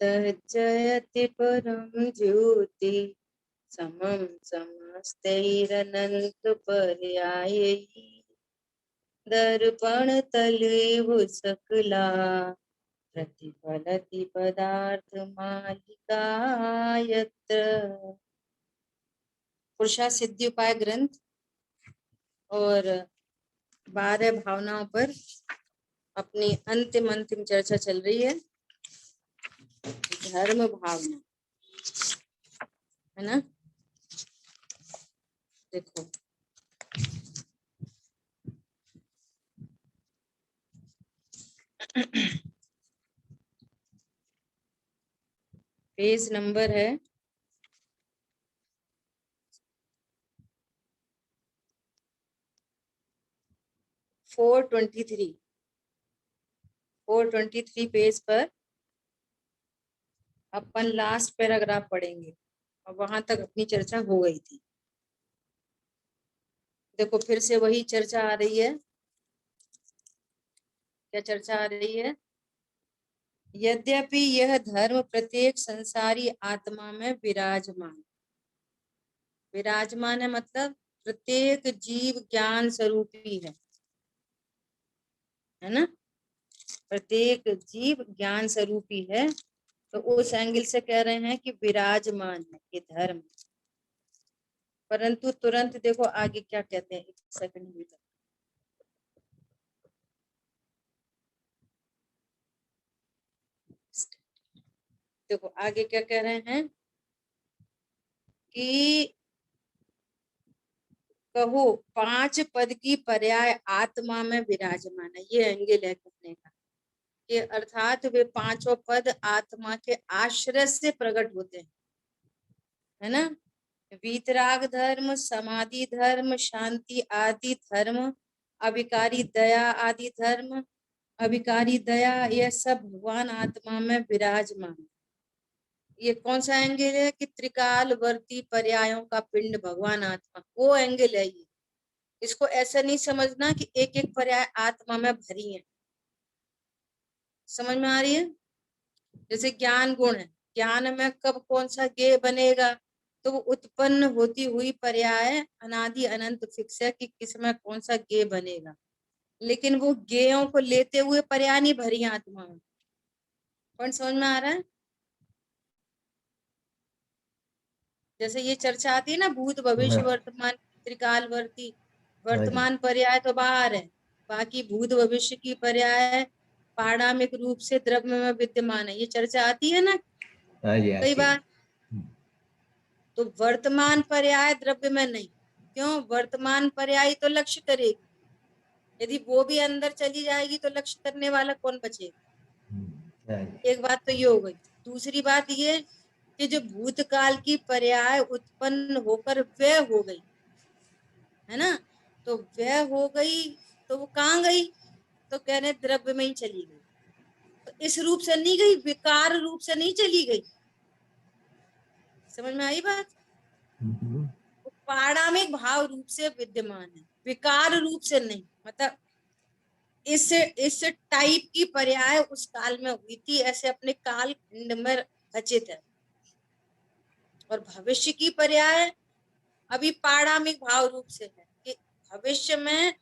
ततः जयति परम ज्योति समं समस्तैरनंत पर्यायैः दर्पण तलेव सकला प्रतिफलति पदार्थ मालिका यत्र। पुरुषार्थ सिद्धि उपाय ग्रंथ और 12 भावनाओं पर अपनी अंतिम चर्चा चल रही है। धर्म भावना है ना। देखो पेज नंबर है 423। 423 पेज पर अपन लास्ट पैराग्राफ पढ़ेंगे और वहां तक अपनी चर्चा हो गई थी। देखो फिर से वही चर्चा आ रही है। क्या चर्चा आ रही है? यद्यपि यह धर्म प्रत्येक संसारी आत्मा में विराजमान है मतलब प्रत्येक जीव ज्ञान स्वरूपी है ना। प्रत्येक जीव ज्ञान स्वरूपी है, तो उस एंगल से कह रहे हैं कि विराजमान है ये धर्म। परंतु तुरंत देखो आगे क्या कहते हैं, एक सेकंड में। देखो आगे क्या कह रहे हैं कि कहो 5 पद की पर्याय आत्मा में विराजमान है। ये एंगल है कहने का कि अर्थात वे 5 पद आत्मा के आश्रय से प्रकट होते हैं, है ना। वीतराग धर्म, समाधि धर्म, शांति आदि धर्म, अभिकारी दया आदि धर्म, अभिकारी दया, यह सब भगवान आत्मा में विराजमान। ये कौन सा एंगल है कि त्रिकालवर्ती पर्यायों का पिंड भगवान आत्मा, वो एंगल है ये। इसको ऐसा नहीं समझना कि एक एक पर्याय आत्मा में भरी है। समझ में आ रही है? जैसे ज्ञान गुण है, ज्ञान में कब कौन सा गे बनेगा, तो वो उत्पन्न होती हुई पर्याय अनादि अनंत फिक्स है कि किसमें कौन सा गे बनेगा। लेकिन वो गेयों को लेते हुए पर्याय नहीं भरी आत्मा में। कौन समझ में आ रहा है? जैसे ये चर्चा आती है ना, भूत भविष्य वर्तमान त्रिकालवर्ती। वर्तमान पर्याय तो बाहर है, बाकी भूत भविष्य की पर्याय पारणामिक रूप से द्रव्य में विद्यमान है। ये चर्चा आती है ना कई बार। तो वर्तमान पर्याय द्रव्य में नहीं, क्यों? वर्तमान पर्याय तो लक्ष्य करेगी, यदि वो भी अंदर चली जाएगी तो लक्ष्य करने वाला कौन बचेगा? एक बात तो ये हो गई। दूसरी बात ये कि जो भूतकाल की पर्याय उत्पन्न होकर व्यय हो गई है ना, तो व्यय हो गई तो वो कहाँ गई? तो कह रहे द्रव्य में ही चली गई। तो इस रूप से नहीं गई, विकार रूप से नहीं चली गई। समझ में आई बात? पारणामिक भाव रूप से विद्यमान है, विकार रूप से नहीं। मतलब इस टाइप की पर्याय उस काल में हुई थी, ऐसे अपने काल खंड में रचित है। और भविष्य की पर्याय अभी पारणामिक भाव रूप से है कि भविष्य में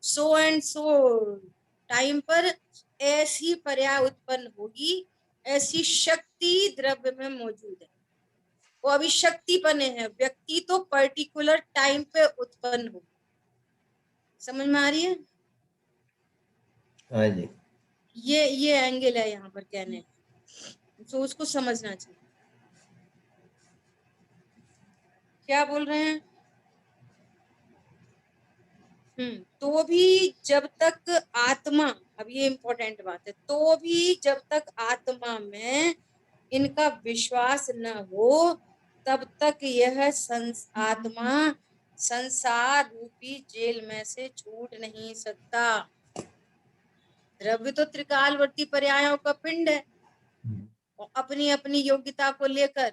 सो एंड सो टाइम पर ऐसी पर्याय उत्पन्न होगी, ऐसी शक्ति द्रव्य में मौजूद है। वो अभी शक्ति बने हैं, व्यक्ति तो पर्टिकुलर टाइम पे उत्पन्न हो। समझ में आ रही है? हाँ जी। ये एंगल है यहाँ पर कहने, तो उसको समझना चाहिए। क्या बोल रहे हैं? तो भी जब तक आत्मा, अब ये इम्पोर्टेंट बात है, तो भी जब तक आत्मा में इनका विश्वास न हो तब तक यह आत्मा संसार रूपी जेल में से छूट नहीं सकता। द्रव्य तो त्रिकालवर्ती पर्यायों का पिंड है और अपनी अपनी योग्यता को लेकर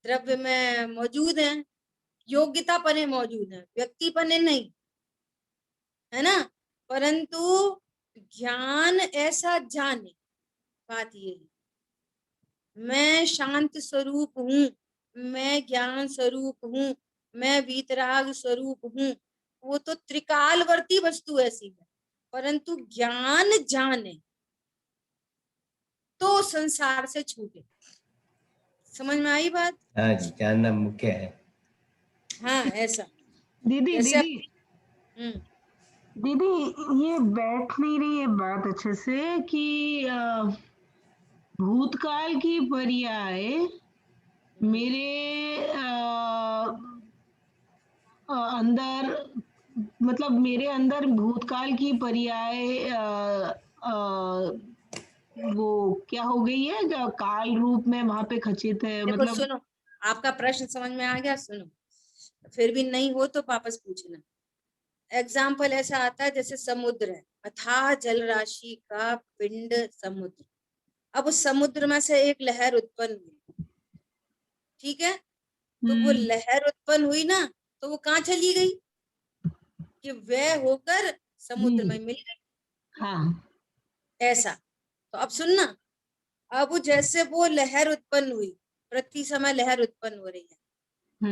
द्रव्य में मौजूद है। योग्यता पने मौजूद है, व्यक्ति पने नहीं, है ना। परंतु ज्ञान ऐसा जाने, बात ये है। मैं शांत स्वरूप हूँ, मैं ज्ञान स्वरूप हूँ, मैं वीतराग स्वरूप हूँ, वो तो त्रिकालवर्ती वस्तु ऐसी है, परंतु ज्ञान जाने तो संसार से छूटे। समझ में आई बात? हाँ जी, जानना मुख्य है। हाँ, ऐसा। दीदी जैसे दीदी हम्म दीदी ये बैठ नहीं रही है बात अच्छे से कि भूतकाल की पर्याय मेरे अंदर, मतलब मेरे अंदर भूतकाल की पर्याय वो क्या हो गई है, जो काल रूप में वहां पे खचित है, देखो मतलब। सुनो, आपका प्रश्न समझ में आ गया? सुनो, फिर भी नहीं हो तो वापस पूछना। एग्जाम्पल ऐसा आता है जैसे समुद्र है, अथाह जल राशि का पिंड समुद्र। अब उस समुद्र में से एक लहर उत्पन्न हुई, ठीक है? तो वो लहर उत्पन्न हुई ना, तो वो कहाँ चली गई? कि वह होकर समुद्र में मिल गई। हाँ। ऐसा। तो अब सुनना, अब जैसे वो लहर उत्पन्न हुई, प्रति समय लहर उत्पन्न हो रही है।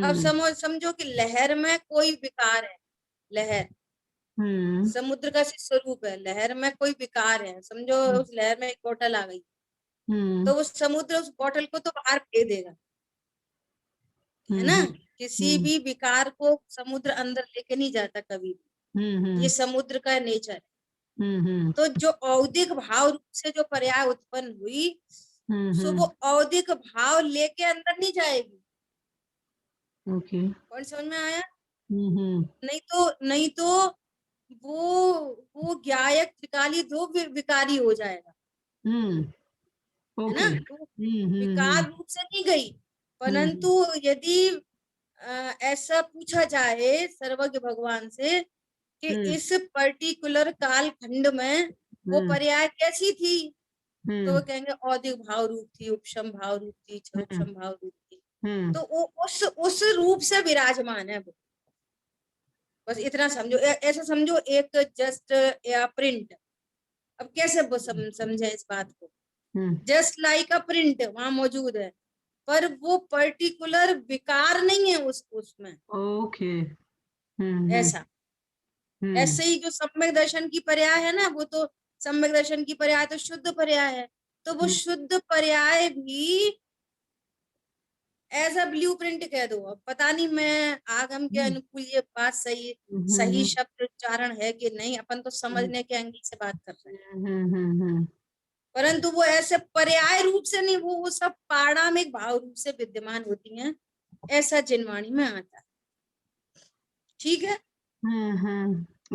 अब समझो कि लहर में कोई विकार है। लहर समुद्र का स्वरूप है, लहर में कोई विकार है, समझो उस लहर में एक बोतल आ गई, तो वो समुद्र उस बोतल को तो बाहर फेंक देगा, है ना? किसी भी विकार को समुद्र अंदर लेके नहीं जाता कभी भी, ये समुद्र का नेचर है। तो जो औदिक भाव रूप से जो पर्याय उत्पन्न हुई, सो वो औदिक भाव लेके अंदर नहीं जाएगी। ओके। कौन समझ में आया? नहीं तो वो ज्ञायक त्रिकाली दो विकारी हो जाएगा, है ना? तो विकार रूप से नहीं गई, परंतु यदि ऐसा पूछा जाए सर्वज्ञ भगवान से कि इस पर्टिकुलर काल खंड में वो पर्याय कैसी थी, तो वो कहेंगे औदिक भाव रूप थी, उपशम भाव रूप थी, क्षोक्षम भाव रूप थी। तो वो उस रूप से विराजमान है वो। बस इतना समझो। ऐसा समझो एक जस्ट या प्रिंट। अब कैसे वो समझे इस बात को? जस्ट लाइक अ प्रिंट वहां मौजूद है, पर वो पर्टिकुलर विकार नहीं है उसमें। ओके। ऐसा। ऐसे ही जो सम्यक दर्शन की पर्याय है ना, वो तो सम्यक दर्शन की पर्याय तो शुद्ध पर्याय है, तो वो शुद्ध पर्याय भी एज अ ब्लू प्रिंट कह दो। अब पता नहीं मैं आगम के अनुकूल ये बात सही शब्द उच्चारण है कि नहीं, अपन तो समझने के एंगल से बात कर रहे हैं, परंतु वो ऐसे पर्याय रूप से नहीं, वो सब पारणामिक भाव रूप से विद्यमान होती हैं, ऐसा जिनवाणी में आता है। ठीक है?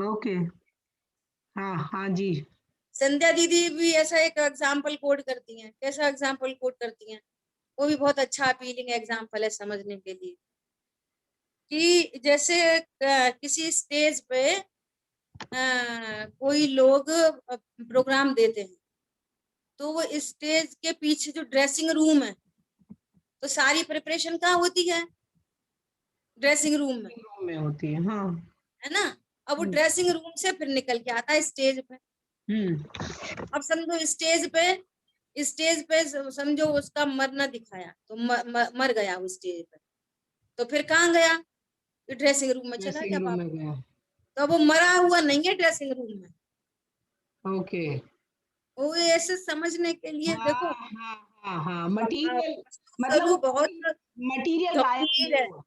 ओके। हाँ हाँ जी। संध्या दीदी भी ऐसा एक एग्जाम्पल कोड करती हैं। कैसा एग्जाम्पल कोड करती हैं? वो भी बहुत अच्छा अपीलिंग एग्जाम्पल है समझने के लिए। कि जैसे किसी स्टेज पे कोई लोग प्रोग्राम देते हैं, तो वो स्टेज के पीछे जो ड्रेसिंग रूम है, तो सारी प्रिपरेशन कहाँ होती है? ड्रेसिंग रूम में होती है, हाँ। है ना? अब वो ड्रेसिंग रूम से फिर निकल के आता है स्टेज पे। अब समझो स्टेज पे समझो उसका मरना दिखाया, तो मर गया वो स्टेज पे, तो फिर कहाँ गया? ड्रेसिंग रूम में चला गया वापस। तो वो मरा हुआ नहीं है ड्रेसिंग रूम में। ओके। वो ऐसे समझने के लिए देखो, मटीरियल, मतलब स्वरूप बहुत मटीरियल गायब गंभीर नहीं है। हुआ।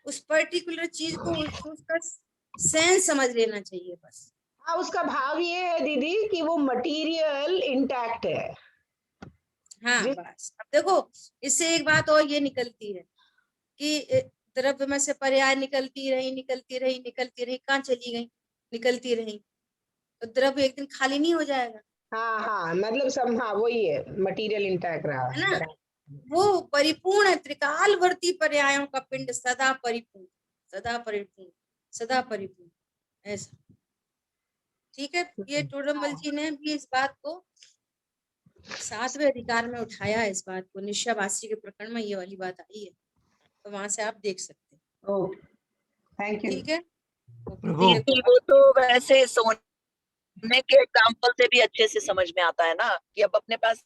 उस पर्टिकुलर चीज को उसका सेंस समझ लेना चाहिए बस। हाँ, उसका भाव ये है दीदी कि वो मटीरियल इंटैक्ट है। हाँ बस। अब देखो, इससे एक बात और ये निकलती है कि द्रव्य में से पर्याय निकलती रही, कहाँ चली गई? निकलती रही, तो द्रव्य एक दिन खाली नहीं हो जाएगा, हाँ, मतलब सब, हाँ वही है, मटीरियल इंटैक्ट रहा। है ना? वो परिपूर्ण है, त्रिकालवर्ती पर्यायों का पिंड सदा परिपूर्ण, सदा परिपूर्ण, सदा परिपूर्ण, ऐसा। ठीक है? ये टोडरमल जी ने भी इस बात को 7वें अधिकार में उठाया है। इस बात को निश्चयवासी के प्रकरण में ये वाली बात आई है, तो वहां से आप देख सकते हैं। Okay, thank you. ठीक है? प्रभु वो तो वैसे सोने के एग्जाम्पल से भी अच्छे से समझ में आता है ना, कि अब अपने पास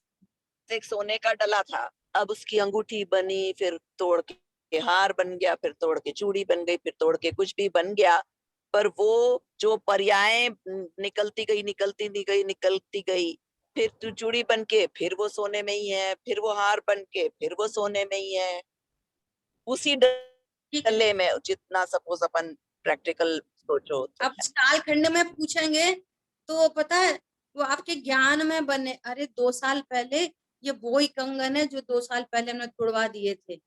पास एक सोने का डला था, अब उसकी अंगूठी बनी, फिर तोड़ के हार बन गया, फिर तोड़ के चूड़ी बन गई, फिर तोड़ के कुछ भी बन गया, पर वो जो पर्याय निकलती गई, फिर तू चूड़ी बन के फिर वो सोने में ही है, फिर वो हार बन के फिर वो सोने में ही है। उसी ठीक है। डले में जितना सपोज अपन प्रैक्टिकल सोचो तो अब कालखंड में पूछेंगे तो पता है वो आपके ज्ञान में बने, अरे 2 साल पहले ये वो ही कंगन है जो 2 साल पहले हमने तुड़वा दिए थे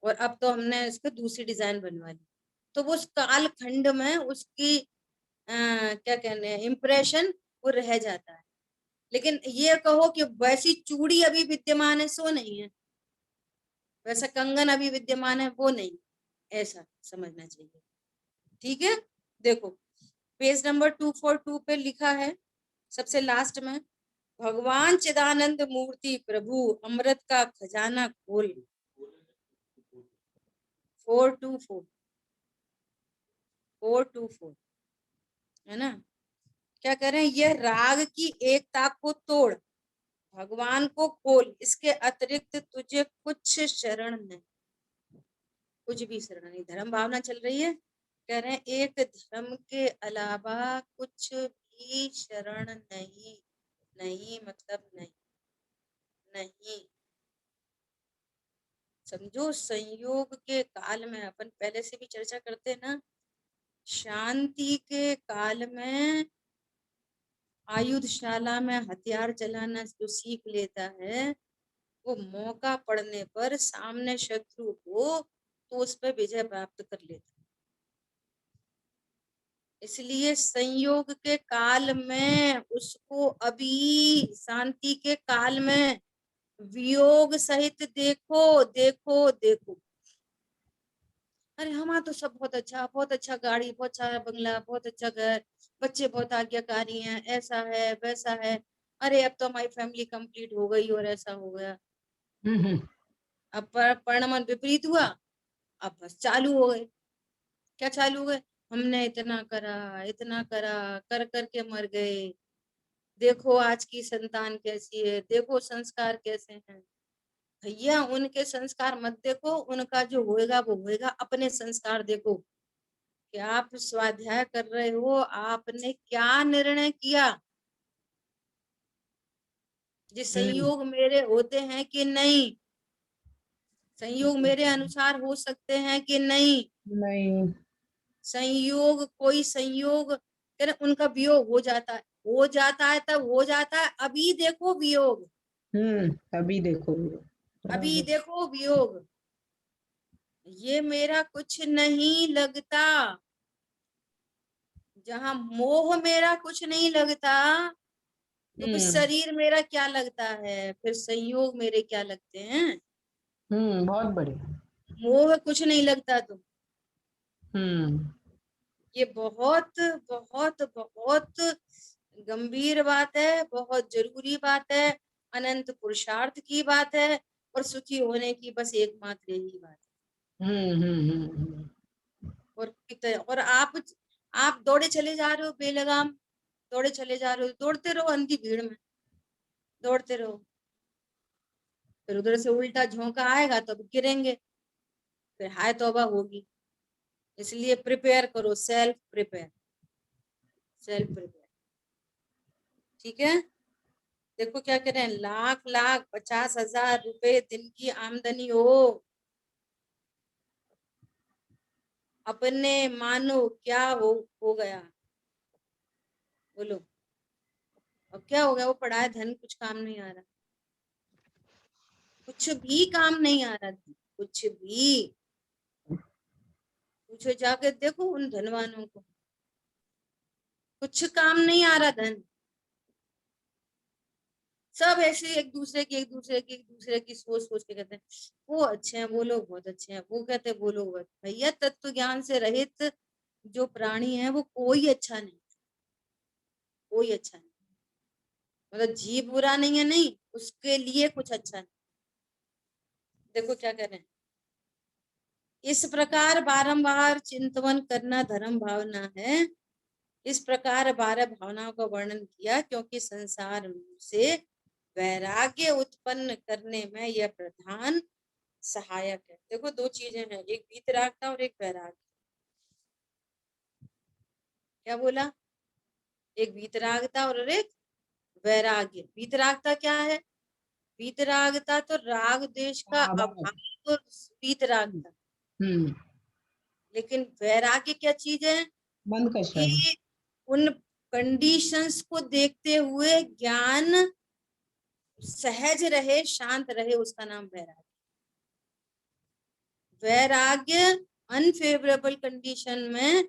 और अब तो हमने इसको दूसरी डिजाइन बनवा ली। तो वो उस कालखंड में उसकी क्या कहने हैं इम्प्रेशन वो रह जाता है। लेकिन ये कहो कि वैसी चूड़ी अभी विद्यमान है, सो नहीं है, वैसा कंगन अभी विद्यमान है, वो नहीं, ऐसा समझना चाहिए। ठीक है, देखो पेज नंबर 242 पे लिखा है सबसे लास्ट में, भगवान चिदानंद मूर्ति प्रभु अमृत का खजाना खोल। 424 है ना, क्या करें, यह राग की एकता को तोड़, भगवान को खोल, इसके अतिरिक्त तुझे कुछ शरण नहीं, कुछ भी शरण नहीं। धर्म भावना चल रही है, कह रहे हैं एक धर्म के अलावा कुछ भी शरण नहीं, नहीं मतलब नहीं, नहीं। समझो संयोग के काल में, अपन पहले से भी चर्चा करते हैं ना, शांति के काल में आयुधशाला में हथियार चलाना जो सीख लेता है, वो मौका पड़ने पर सामने शत्रु हो तो उस पर विजय प्राप्त कर लेता है। इसलिए संयोग के काल में उसको अभी शांति के काल में वियोग सहित देखो देखो देखो। अरे हमारा तो सब बहुत अच्छा गाड़ी, बहुत सारा बंगला, बहुत अच्छा घर, बच्चे बहुत आज्ञाकारी हैं, ऐसा है वैसा है, अरे अब तो हमारी फैमिली कंप्लीट हो गई और ऐसा हो गया। अब परिणाम विपरीत हुआ, अब बस चालू हो गए। क्या चालू हो गए, हमने इतना करा कर करके मर गए, देखो आज की संतान कैसी है, देखो संस्कार कैसे हैं। भैया उनके संस्कार मत देखो, उनका जो होएगा वो होएगा, अपने संस्कार देखो कि आप स्वाध्याय कर रहे हो, आपने क्या निर्णय किया, ये संयोग मेरे होते हैं कि नहीं, संयोग मेरे अनुसार हो सकते हैं कि नहीं, नहीं। संयोग कोई संयोग उनका वियोग हो जाता है, हो जाता है तब हो जाता है, अभी देखो वियोग, अभी देखो अभी देखो वियोग, ये मेरा कुछ नहीं लगता। जहां मोह मेरा कुछ नहीं लगता तो फिर शरीर मेरा क्या लगता है, फिर संयोग मेरे क्या लगते हैं। बहुत बढ़िया। मोह कुछ नहीं लगता तो ये बहुत बहुत बहुत गंभीर बात है, बहुत जरूरी बात है, अनंत पुरुषार्थ की बात है, और सुखी होने की बस एकमात्र यही बात है। और कितने, और आप दौड़े चले जा रहे हो बेलगाम, दौड़े चले जा रहे हो, दौड़ते रहो अंधी भीड़ में, दौड़ते रहो, फिर उधर से उल्टा झोंका आएगा तो गिरेंगे, फिर हाय तौबा होगी। इसलिए प्रिपेयर करो, सेल्फ प्रिपेयर, सेल्फ प्रिपेयर। ठीक है, देखो क्या कह रहे हैं, लाख लाख 50,000 रुपए दिन की आमदनी हो, अपने मानो क्या हो गया, बोलो अब क्या हो गया, वो पढ़ा है धन कुछ काम नहीं आ रहा, कुछ भी काम नहीं आ रहा, कुछ भी। पूछो जाकर देखो उन धनवानों को, कुछ काम नहीं आ रहा धन, सब ऐसे एक दूसरे की सोच सोच के कहते हैं वो अच्छे हैं, वो लोग बहुत अच्छे हैं, वो कहते हैं वो लोग बहुत। भैया तत्व ज्ञान से रहित जो प्राणी है वो कोई अच्छा नहीं, कोई अच्छा नहीं, मतलब जीव बुरा नहीं है, नहीं उसके लिए कुछ अच्छा नहीं। देखो क्या कर रहे हैं, इस प्रकार बारंबार चिंतन करना धर्म भावना है। इस प्रकार 12 भावनाओं का वर्णन किया क्योंकि संसार से वैराग्य उत्पन्न करने में यह प्रधान सहायक है। देखो दो चीजें हैं, एक वीतरागता और एक वैराग्य। क्या बोला? एक वीतरागता और एक वैराग्य। वीतरागता क्या है? वीतरागता तो राग द्वेष का अभाव तो वीतरागता। लेकिन वैराग्य क्या चीज है? बंद कर कि उन कंडीशंस को देखते हुए ज्ञान सहज रहे, शांत रहे, उसका नाम वैराग्य। वैराग्य अनफेवरेबल कंडीशन में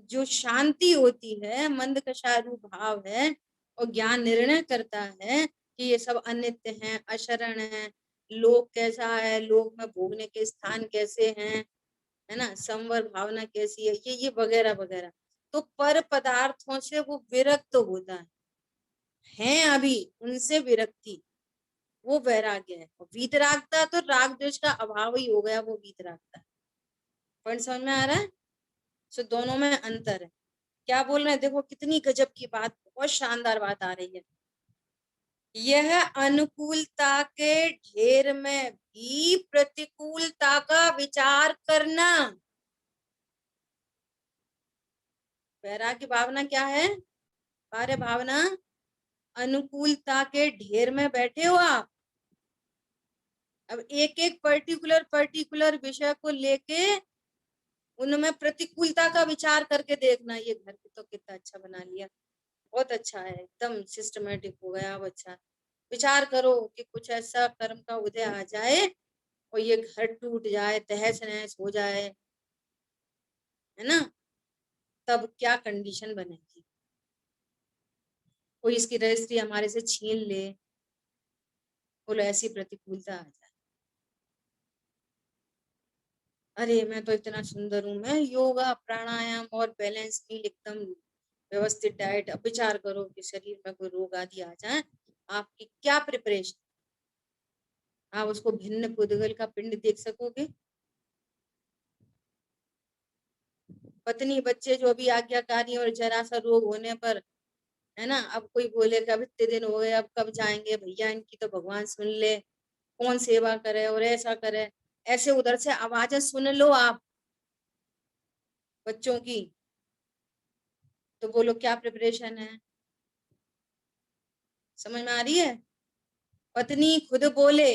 जो शांति होती है, मंद कषायु भाव है, और ज्ञान निर्णय करता है कि ये सब अनित्य हैं, अशरण हैं, लोक कैसा है, लोक में भोगने के स्थान कैसे हैं, है ना, संवर भावना कैसी है, ये वगैरह वगैरह। तो पर पदार्थों से वो विरक्त होता है अभी उनसे विरक्ति, वो वैराग्य है। वीतरागता तो राग द्वेष का अभाव ही हो गया, वो वीतरागता। पॉइंट समझ में आ रहा है? सो दोनों में अंतर है। क्या बोल रहे हैं? देखो कितनी गजब की बात, बहुत शानदार बात आ रही है। यह अनुकूलता के ढेर में भी प्रतिकूलता का विचार करना। वैराग्य भावना क्या है? कार्य भावना। अनुकूलता के ढेर में बैठे हो आप, अब एक एक पर्टिकुलर विषय को लेके उनमें प्रतिकूलता का विचार करके देखना। ये घर तो कितना अच्छा बना लिया, बहुत अच्छा है, एकदम सिस्टमेटिक हो गया, अब अच्छा। विचार करो कि कुछ ऐसा कर्म का उदय आ जाए और ये घर टूट जाए, तहस नहस हो जाए, है ना, तब क्या कंडीशन बनेगी? कोई इसकी रजिस्ट्री हमारे से छीन ले, बोलो ऐसी प्रतिकूलता आ जाए, अरे मैं तो इतना सुंदर हूं, मैं योगा प्राणायाम और बैलेंस मील एकदम व्यवस्थित डाइट। अब विचार करो कि शरीर में कोई रोग आदि आ जाए, आपकी क्या प्रिपरेशन? आप उसको भिन्न पुद्गल का पिंड देख सकोगे? पत्नी बच्चे जो भी आज्ञाकारी, और जरा सा रोग होने पर, है ना, अब कोई बोलेगा अब इतने दिन हो गए, अब कब जाएंगे भैया, इनकी तो भगवान सुन ले, कौन सेवा करे और ऐसा करे, ऐसे उधर से आवाजें सुन लो आप बच्चों की, तो बोलो क्या प्रिपरेशन है? समझ में आ रही है? पत्नी खुद बोले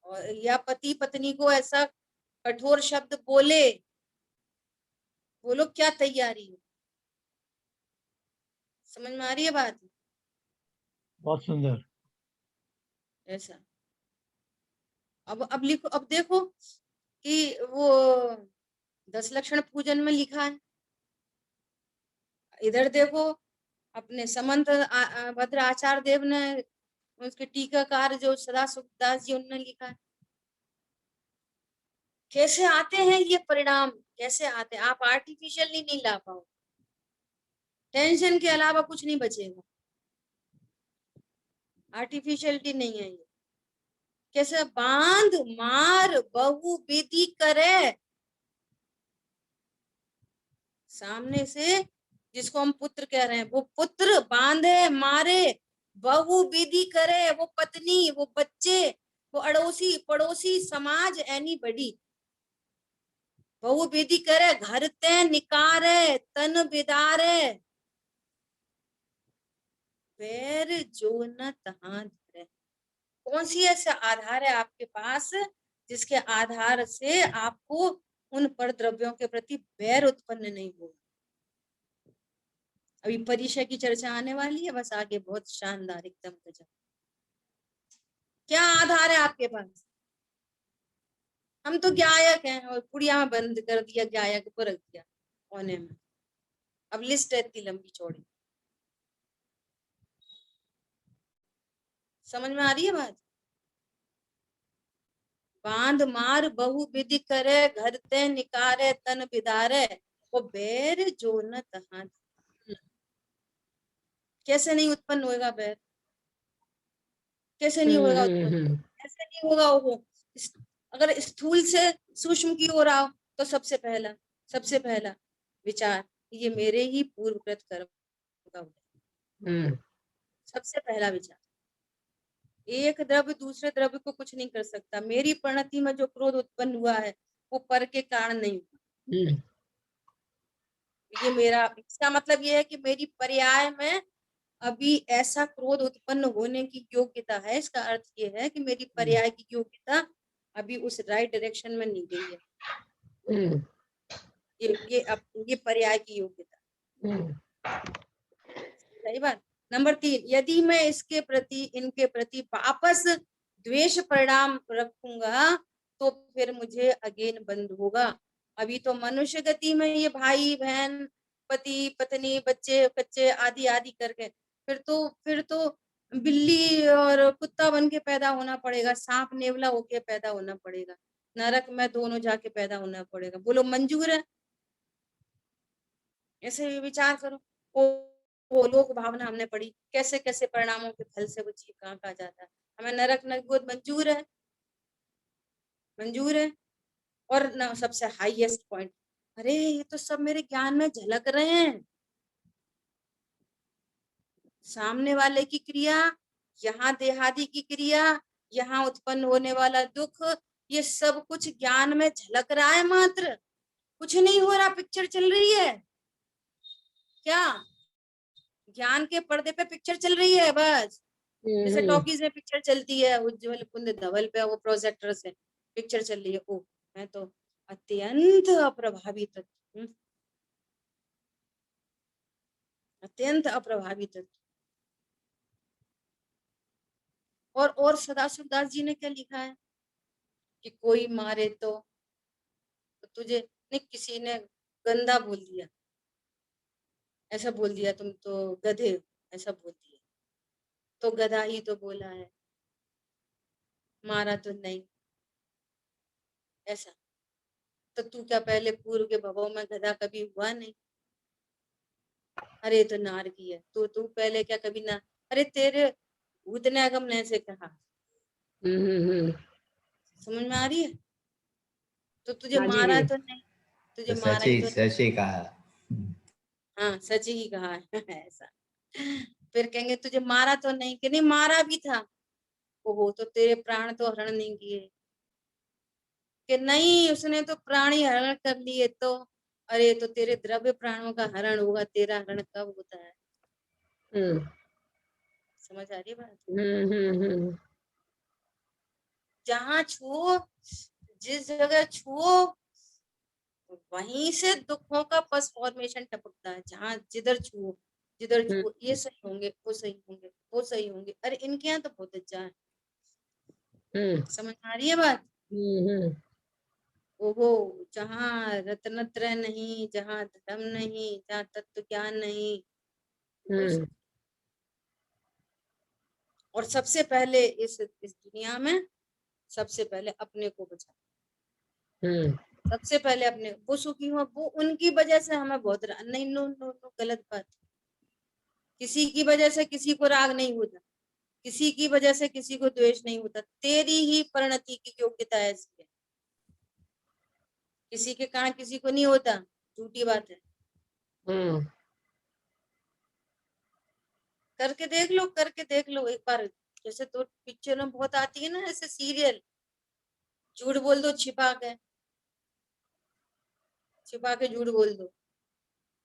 और या पति पत्नी को ऐसा कठोर शब्द बोले, बोलो क्या तैयारी है? समझ में आ रही है बात? बहुत सुंदर। ऐसा अब लिखो, अब देखो कि वो 10 लक्षण पूजन में लिखा है, इधर देखो अपने समंत भद्र आचार्य देव ने, उसके टीकाकार जो सदा सुखदास जी, उन्होंने लिखा है। कैसे आते हैं ये परिणाम, कैसे आते हैं? आप आर्टिफिशियली नहीं ला पाओ, टेंशन के अलावा कुछ नहीं बचेगा, आर्टिफिशियलिटी नहीं है ये। कैसे? बांध मार बहु विधि करे, सामने से जिसको हम पुत्र कह रहे हैं, वो पुत्र बांधे मारे, बहु विधि करे, वो पत्नी, वो बच्चे, वो अड़ोसी पड़ोसी, समाज, एनी बडी, बहु विधि करे, घर ते निकारे, तन बिदारे, पैर जो न तहां धरे। कौन सी ऐसा आधार है आपके पास जिसके आधार से आपको उन पर द्रव्यों के प्रति बैर उत्पन्न नहीं होगा? अभी परिचय की चर्चा आने वाली है, बस आगे बहुत शानदार एकदम गजब। क्या आधार है आपके पास? हम तो गायक हैं और पुड़िया में बंद कर दिया, गायक को रख दिया कोने में। अब लिस्ट है इतनी लंबी चौड़ी, समझ में आ रही है बात? बांध मार बहु विधि करे, घर ते निकारे, तन बिदारे, वो बैर जो न तहां। कैसे नहीं उत्पन्न होगा बैर? कैसे नहीं होगा उत्पन्न? ऐसे नहीं होगा वो। अगर स्थूल से सूक्ष्म की ओर आओ तो सबसे पहला विचार, ये मेरे ही पूर्वकृत कर्म का उदय। सबसे पहला विचार एक द्रव्य दूसरे द्रव्य को कुछ नहीं कर सकता। मेरी परिणति में जो क्रोध उत्पन्न हुआ है वो पर के कारण नहीं हुआ। ये मेरा, इसका मतलब ये है कि मेरी पर्याय में अभी ऐसा क्रोध उत्पन्न होने की योग्यता है। इसका अर्थ ये है कि मेरी पर्याय की योग्यता अभी उस राइट डायरेक्शन में नहीं गई है। ये पर्याय की योग्यता। सही बात। नंबर 3, यदि मैं इनके प्रति वापस द्वेष परिणाम रखूंगा तो फिर मुझे अगेन बंद होगा। अभी तो मनुष्य गति में ये भाई बहन पति पत्नी बच्चे कच्चे आदि आदि करके फिर तो बिल्ली और कुत्ता बन के पैदा होना पड़ेगा, सांप नेवला होके पैदा होना पड़ेगा, नरक में दोनों जाके पैदा होना पड़ेगा। बोलो मंजूर है? ऐसे विचार करो। वो लोक भावना हमने पढ़ी, कैसे कैसे परिणामों के फल से वो जीव कहाँ जाता है। हमें नरक नरक मंजूर है? मंजूर है। और न सबसे हाईएस्ट पॉइंट, अरे ये तो सब मेरे ज्ञान में झलक रहे हैं। सामने वाले की क्रिया, यहाँ देहादि की क्रिया, यहाँ उत्पन्न होने वाला दुख, ये सब कुछ ज्ञान में झलक रहा है, मात्र कुछ नहीं हो रहा। पिक्चर चल रही है क्या? ज्ञान के पर्दे पे पिक्चर चल रही है बस, जैसे टॉकीज में पिक्चर चलती है, उज्जवल कुंद धवल पे वो प्रोजेक्टर से पिक्चर चल रही है। ओ मैं तो अत्यंत अप्रभावित, अत्यंत अप्रभावित। और सदाशिव दास जी ने क्या लिखा है कि कोई मारे तो तुझे नहीं, किसी ने गंदा बोल दिया, ऐसा बोल दिया तुम तो गधे, ऐसा बोल दिया तो गधा ही तो बोला है, मारा तो नहीं, ऐसा। तो तू क्या पहले पूर्व के भवों में गधा कभी हुआ नहीं? अरे तो नार की है तू पहले क्या कभी ना, अरे तेरे भूत ने अगम ने से कहा। समझ में आ रही है? तो तुझे हाँ जी मारा जी। तो नहीं, तुझे तो मारा ही तो नहीं। सच ही कहा। हाँ सच ही कहा है ऐसा। फिर कहेंगे तुझे मारा तो नहीं, कि नहीं मारा भी था। ओहो, तो तेरे प्राण तो हरण नहीं किए, कि नहीं उसने तो प्राण ही हरण कर लिए। तो अरे तो तेरे द्रव्य प्राणों का हरण होगा, तेरा हरण कब होता है? समझ आ रही बात? जहाँ छुओ, जिस जगह छुओ वहीं से दुखों का पस फॉर्मेशन टपकता है। जहाँ जिधर छुओ ये सही होंगे, वो सही होंगे, वो सही होंगे, अरे इनके यहाँ तो बहुत अच्छा है। समझ आ रही है बात? ओहो, जहाँ रत्नत्रय नहीं, जहाँ धर्म नहीं, जहाँ तत्व ज्ञान नहीं, और सबसे पहले इस दुनिया में सबसे पहले अपने को बचा, सबसे पहले अपने, वो सुखी हो, वो उनकी वजह से हमें बहुत नहीं, नो नो नो, गलत बात। किसी की वजह से किसी को राग नहीं होता, किसी की वजह से किसी को द्वेष नहीं होता, तेरी ही परिणति की योग्यता ऐसी है। किसी के कारण किसी को नहीं होता, झूठी बात है। करके देख लो, करके देख लो एक बार। जैसे तो पिक्चर में बहुत आती है ना ऐसे सीरियल, झूठ बोल दो छिपा के झूठ बोल दो।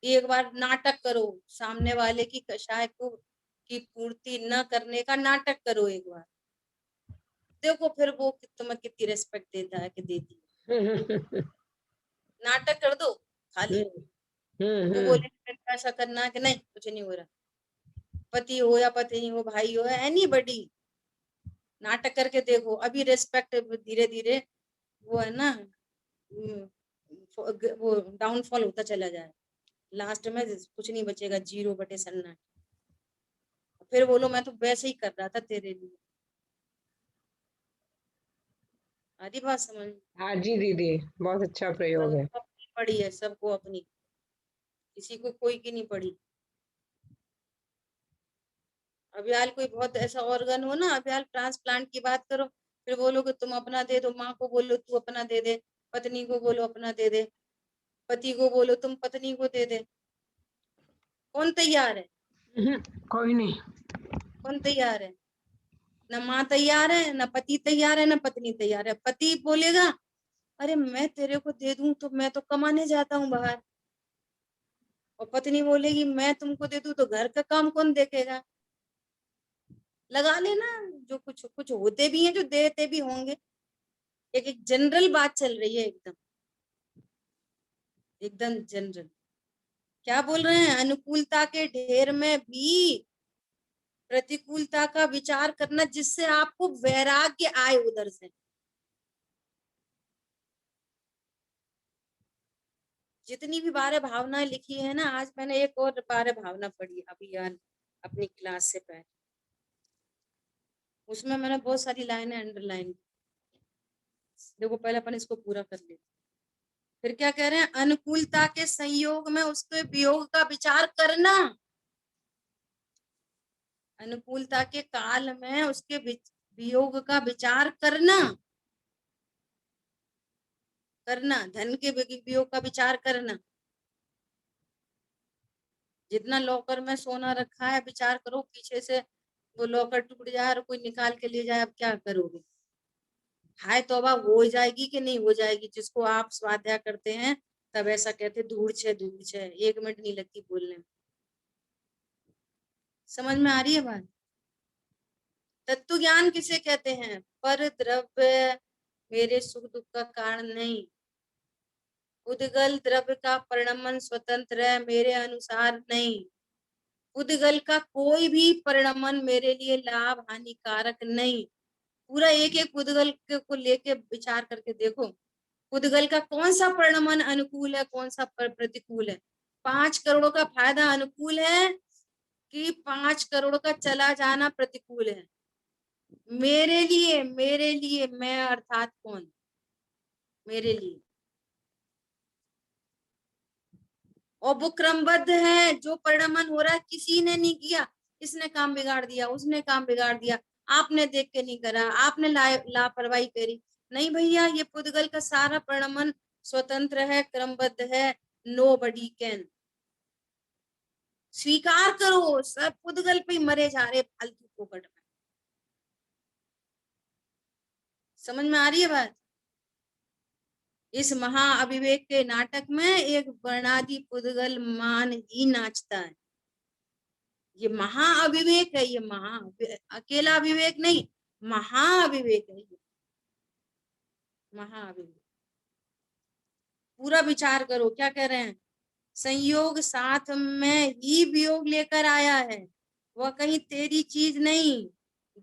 एक बार नाटक करो, सामने वाले की कषाय को की पूर्ति न करने का नाटक करो एक बार, देखो फिर वो तुम्हें कितनी रेस्पेक्ट देता है कि देती है। नाटक कर दो खाली, वो बोले ऐसा करना कि नहीं कुछ नहीं हो रहा, पति हो या पत्नी हो, भाई हो, एनीबॉडी, नाटक करके देखो, अभी रेस्पेक्ट धीरे धीरे वो है ना, वो डाउनफॉल होता चला जाए, लास्ट में कुछ नहीं बचेगा, 0/सन्नाटा। फिर बोलो मैं तो वैसे ही कर रहा था तेरे लिए। आधी बात समझ? हाँ जी दीदी, बहुत अच्छा प्रयोग है। सबको अपनी पड़ी है, सबको अपनी, किसी को कोई की नहीं पड़ी। अभी हाल कोई बहुत ऐसा ऑर्गन हो ना, अभी हाल ट्रांसप्लांट की बात करो, फिर बोलो कि तुम अपना दे दो, माँ को बोलो तू अपना दे दे, पत्नी को बोलो अपना दे दे, पति को बोलो तुम पत्नी को दे दे, कौन तैयार है? कोई नहीं। कौन तैयार है? न माँ तैयार है, न पति तैयार है, न पत्नी तैयार है। पति बोलेगा अरे मैं तेरे को दे दूं तो मैं तो कमाने जाता हूँ बाहर, और पत्नी बोलेगी मैं तुमको दे दूं तो घर का काम कौन देखेगा। लगा लेना, जो कुछ कुछ होते भी हैं जो देते भी होंगे। एक एक जनरल बात चल रही है, एकदम एकदम जनरल। क्या बोल रहे हैं, अनुकूलता के ढेर में भी प्रतिकूलता का विचार करना, जिससे आपको वैराग्य आए उधर से। जितनी भी बारह भावनाएं लिखी है ना, आज मैंने एक और बारह भावना पढ़ी अभियान अपनी क्लास से पहले, उसमें मैंने बहुत सारी लाइनें अंडरलाइन की। देखो पहले अपन इसको पूरा कर लेते, फिर क्या कह रहे हैं, अनुकूलता के संयोग में उसके वियोग का विचार करना, अनुकूलता के काल में उसके वियोग का विचार करना, धन के वियोग का विचार करना। जितना लॉकर में सोना रखा है, विचार करो पीछे से वो लॉकर टूट जाए और कोई निकाल के ले जाए, अब क्या करोगे। हाय तौबा हो जाएगी कि नहीं हो जाएगी। जिसको आप स्वाध्याय करते हैं तब ऐसा कहते धूड़ छे, 1 मिनट नहीं लगती बोलने में। समझ में आ रही है बात। तत्व ज्ञान किसे कहते हैं, पर द्रव्य मेरे सुख दुख का कारण नहीं, उद्गल द्रव्य का परिणमन स्वतंत्र है, मेरे अनुसार नहीं। उद्गल का कोई भी परिणमन मेरे लिए लाभ हानिकारक नहीं। पूरा एक एक उद्गल को लेके विचार करके देखो, उद्गल का कौन सा परिणमन अनुकूल है, कौन सा प्रतिकूल है। 5 करोड़ का फायदा अनुकूल है कि 5 करोड़ का चला जाना प्रतिकूल है। मेरे लिए मैं अर्थात कौन, मेरे लिए। और वो क्रमबद्ध है, जो परिणमन हो रहा है किसी ने नहीं किया, इसने काम बिगाड़ दिया, उसने काम बिगाड़ दिया, आपने देख के नहीं करा, आपने लापरवाही करी। नहीं भैया, ये पुद्गल का सारा परिणमन स्वतंत्र है, क्रमबद्ध है। Nobody can. स्वीकार करो, सब पुद्गल पे ही मरे जा रहे फालतू फोकट में। समझ में आ रही है बात। इस महाअविवेक के नाटक में एक वर्णादि पुद्गल मान ही नाचता है। ये महाअविवेक है, ये अकेला अविवेक नहीं, महाअविवेक है ये, महाअविवेक। पूरा विचार करो, क्या कह रहे हैं, संयोग साथ में ही वियोग लेकर आया है, वह कहीं तेरी चीज नहीं।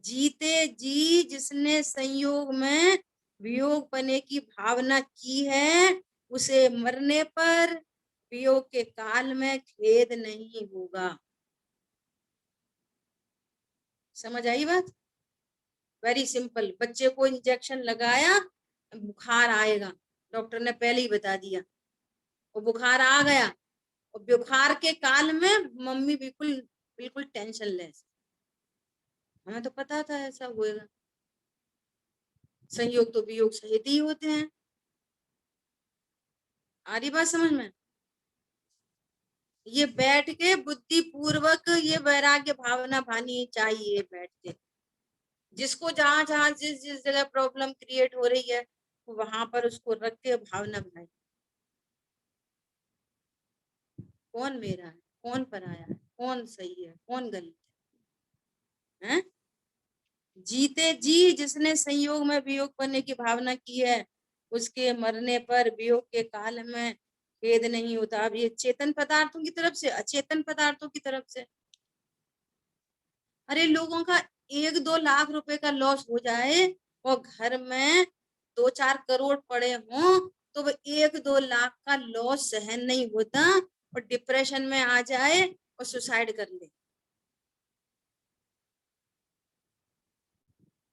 जीते जी जिसने संयोग में वियोग बने की भावना की है, उसे मरने पर वियोग के काल में खेद नहीं होगा। समझ आई बात। Very simple. बच्चे को इंजेक्शन लगाया, बुखार आएगा, डॉक्टर ने पहले ही बता दिया, वो बुखार आ गया, और बुखार के काल में मम्मी बिल्कुल बिल्कुल टेंशन लेस। हमें तो पता था ऐसा होएगा, संयोग तो वियोग सहित ही होते हैं। आ रही बात समझ में। ये बैठ के बुद्धि पूर्वक ये वैराग्य भावना भानी चाहिए, बैठ के। जिसको जहां जहां जिस जिस जगह प्रॉब्लम क्रिएट हो रही है, वहां पर उसको रख के भावना बनाए, कौन मेरा है, कौन पराया है, कौन सही है, कौन गलत है। जीते जी जिसने संयोग में वियोग करने की भावना की है, उसके मरने पर वियोग के काल में खेद नहीं होता। अब ये चेतन पदार्थों की तरफ से, अचेतन पदार्थों की तरफ से। अरे लोगों का 1-2 लाख रुपए का लॉस हो जाए और घर में 2-4 करोड़ पड़े हों, तो वो 1-2 लाख का लॉस सहन नहीं होता और डिप्रेशन में आ जाए और सुसाइड कर ले।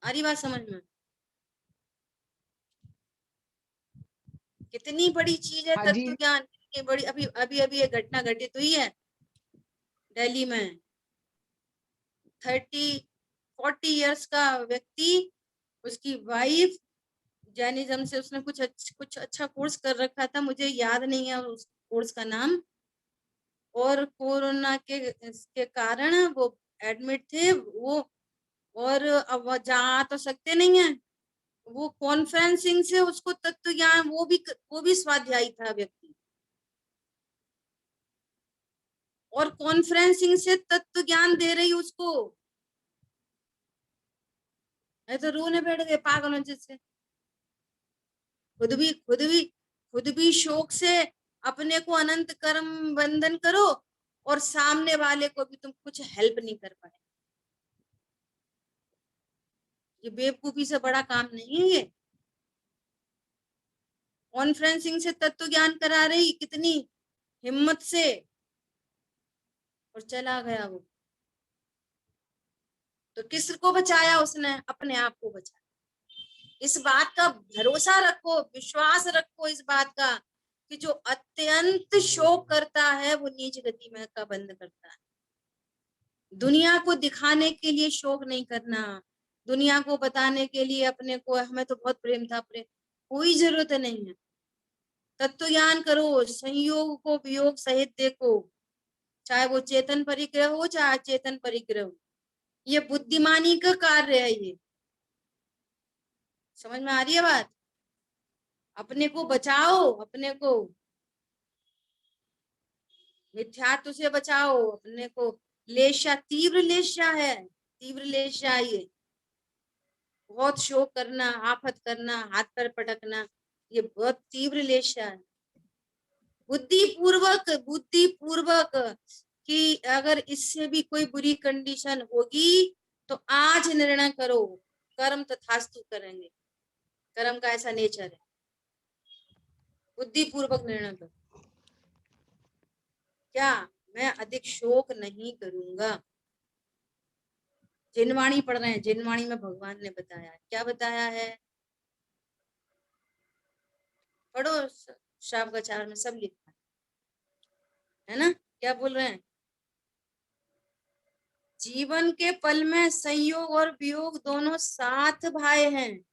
आ रही बात समझ में। कितनी बड़ी चीज है हाँ जी। तत्व ज्ञान, कितनी बड़ी। अभी अभी अभी एक घटना घटित हुई है दिल्ली में। 30-40 इयर्स का व्यक्ति, उसकी वाइफ जैनिज्म से, उसने कुछ अच्छा कोर्स कर रखा था, मुझे याद नहीं है उस कोर्स का नाम, और कोरोना के कारण वो एडमिट थे। वो और अब वह जा तो सकते नहीं है, वो कॉन्फ्रेंसिंग से उसको तत्व ज्ञान, वो भी स्वाध्यायी था व्यक्ति, और कॉन्फ्रेंसिंग से तत्व ज्ञान दे रही उसको, नहीं तो रोने बैठ गए पागलों जैसे। खुद भी शोक से अपने को अनंत कर्म बंधन करो, और सामने वाले को भी तुम कुछ हेल्प नहीं कर पाए। ये बेवकूफी से बड़ा काम नहीं है ये। कॉन्फ्रेंसिंग से तत्व ज्ञान करा रही कितनी हिम्मत से, और चला गया वो। तो किसको बचाया उसने? अपने आप को बचाया। इस बात का भरोसा रखो, विश्वास रखो इस बात का कि जो अत्यंत शोक करता है वो नीच गति में का बंद करता है। दुनिया को दिखाने के लिए शोक नहीं करना, दुनिया को बताने के लिए अपने को हमें तो बहुत प्रेम था, प्रेम, कोई जरूरत नहीं है। तत्व ज्ञान करो, संयोग को वियोग सहित देखो, चाहे वो चेतन परिग्रह हो चाहे अचेतन परिग्रह हो। ये बुद्धिमानी का कार्य है। ये समझ में आ रही है बात? अपने को बचाओ, अपने को मिथ्यात्व से बचाओ, अपने को लेशा, तीव्र लेशा है, तीव्र लेशा ये बहुत शोक करना, आफत करना, हाथ पैर पटकना, ये बहुत तीव्र लेशा है। बुद्धि पूर्वक कि अगर इससे भी कोई बुरी कंडीशन होगी तो आज निर्णय करो, कर्म तथास्तु करेंगे, कर्म का ऐसा नेचर है। बुद्धि पूर्वक निर्णय करो, क्या मैं अधिक शोक नहीं करूंगा। जिनवाणी पढ़ रहे हैं, जिनवाणी में भगवान ने बताया है, क्या बताया है? पढ़ो, श्रावकाचार में सब लिखा है ना? क्या बोल रहे हैं? जीवन के पल में संयोग और वियोग दोनों साथ भाई हैं,